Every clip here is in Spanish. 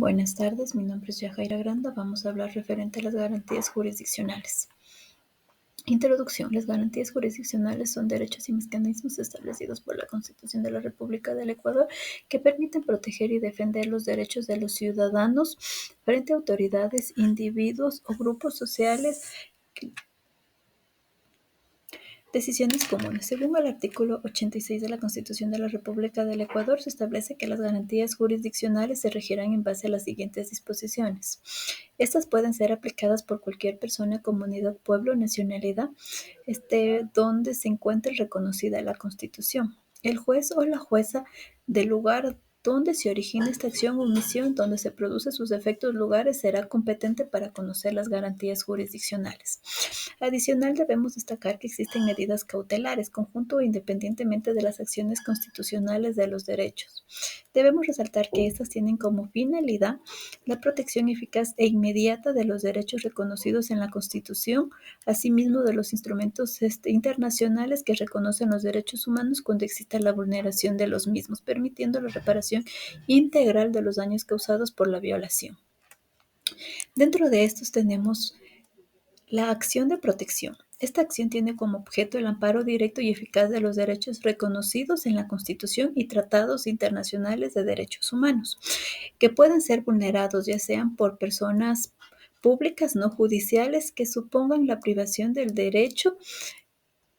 Buenas tardes, mi nombre es Yajaira Granda. Vamos a hablar referente a las garantías jurisdiccionales. Introducción. Las garantías jurisdiccionales son derechos y mecanismos establecidos por la Constitución de la República del Ecuador que permiten proteger y defender los derechos de los ciudadanos frente a autoridades, individuos o grupos sociales. Decisiones comunes. Según el artículo 86 de la Constitución de la República del Ecuador, se establece que las garantías jurisdiccionales se regirán en base a las siguientes disposiciones. Estas pueden ser aplicadas por cualquier persona, comunidad, pueblo o nacionalidad, donde se encuentre reconocida la Constitución. El juez o la jueza del lugar donde se origina esta acción o omisión, donde se produce sus efectos lugares, será competente para conocer las garantías jurisdiccionales. Adicional, debemos destacar que existen medidas cautelares, conjunto e independientemente de las acciones constitucionales de los derechos. Debemos resaltar que estas tienen como finalidad la protección eficaz e inmediata de los derechos reconocidos en la Constitución, asimismo de los instrumentos internacionales que reconocen los derechos humanos cuando exista la vulneración de los mismos, permitiendo la reparación integral de los daños causados por la violación. Dentro de estos tenemos la acción de protección. Esta acción tiene como objeto el amparo directo y eficaz de los derechos reconocidos en la Constitución y tratados internacionales de derechos humanos, que pueden ser vulnerados ya sean por personas públicas no judiciales que supongan la privación del derecho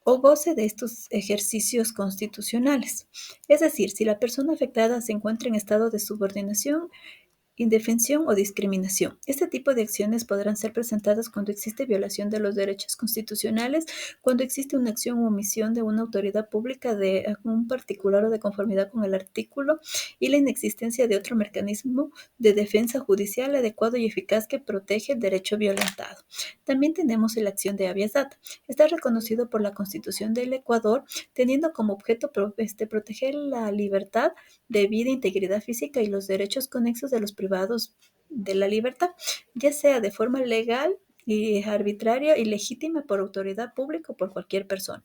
o goce de estos ejercicios constitucionales. Es decir, si la persona afectada se encuentra en estado de subordinación, indefensión o discriminación. Este tipo de acciones podrán ser presentadas cuando existe violación de los derechos constitucionales, cuando existe una acción o omisión de una autoridad pública de un particular o de conformidad con el artículo y la inexistencia de otro mecanismo de defensa judicial adecuado y eficaz que protege el derecho violentado. También tenemos la acción de habeas data. Está reconocido por la Constitución del Ecuador, teniendo como objeto proteger la libertad de vida, integridad física y los derechos conexos de los privados de la libertad, ya sea de forma legal y arbitraria y legítima por autoridad pública o por cualquier persona.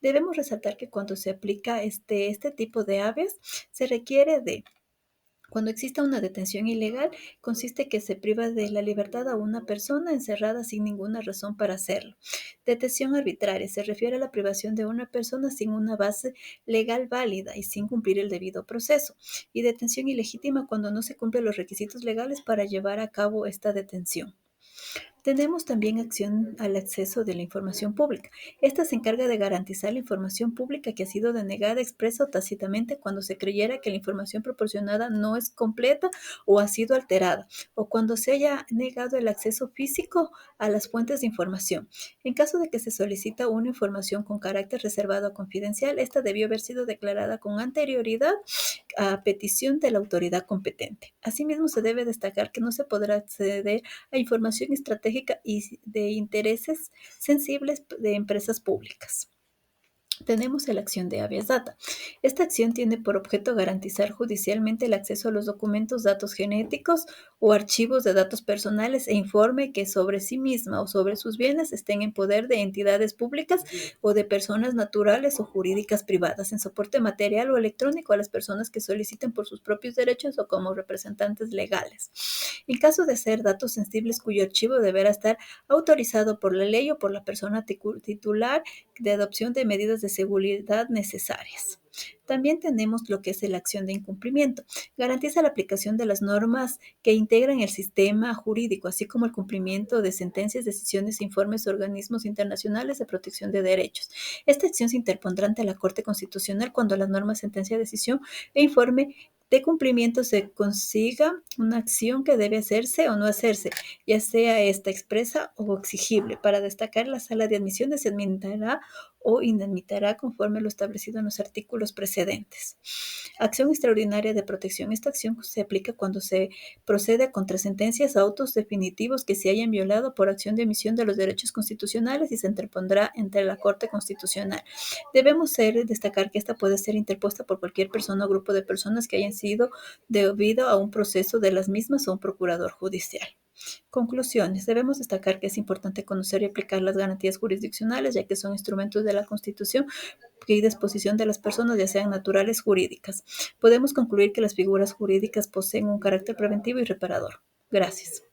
Debemos resaltar que cuando se aplica este tipo de habeas, se requiere de cuando exista una detención ilegal, consiste que se priva de la libertad a una persona encerrada sin ninguna razón para hacerlo. Detención arbitraria se refiere a la privación de una persona sin una base legal válida y sin cumplir el debido proceso. Y detención ilegítima cuando no se cumplen los requisitos legales para llevar a cabo esta detención. Tenemos también acción al acceso de la información pública. Esta se encarga de garantizar la información pública que ha sido denegada expresa o tácitamente cuando se creyera que la información proporcionada no es completa o ha sido alterada, o cuando se haya negado el acceso físico a las fuentes de información. En caso de que se solicita una información con carácter reservado o confidencial, esta debió haber sido declarada con anterioridad a petición de la autoridad competente. Asimismo, se debe destacar que no se podrá acceder a información estratégica y de intereses sensibles de empresas públicas. Tenemos la acción de habeas data. Esta acción tiene por objeto garantizar judicialmente el acceso a los documentos, datos genéticos o archivos de datos personales e informe que sobre sí misma o sobre sus bienes estén en poder de entidades públicas o de personas naturales o jurídicas privadas en soporte material o electrónico a las personas que soliciten por sus propios derechos o como representantes legales. En caso de ser datos sensibles cuyo archivo deberá estar autorizado por la ley o por la persona titular de adopción de medidas de seguridad necesarias. También tenemos lo que es la acción de incumplimiento. Garantiza la aplicación de las normas que integran el sistema jurídico, así como el cumplimiento de sentencias, decisiones, informes, organismos internacionales de protección de derechos. Esta acción se interpondrá ante la Corte Constitucional cuando la norma, sentencia, decisión e informe de cumplimiento se consiga una acción que debe hacerse o no hacerse, ya sea esta expresa o exigible. Para destacar, la sala de admisiones se admitirá o inadmitirá conforme lo establecido en los artículos precedentes. Acción extraordinaria de protección. Esta acción se aplica cuando se procede contra sentencias o autos definitivos que se hayan violado por acción de emisión de los derechos constitucionales y se interpondrá ante la Corte Constitucional. Debemos destacar que esta puede ser interpuesta por cualquier persona o grupo de personas que hayan sido debido a un proceso de las mismas o un procurador judicial. Conclusiones. Debemos destacar que es importante conocer y aplicar las garantías jurisdiccionales, ya que son instrumentos de la Constitución y disposición de las personas, ya sean naturales o jurídicas. Podemos concluir que las figuras jurídicas poseen un carácter preventivo y reparador. Gracias.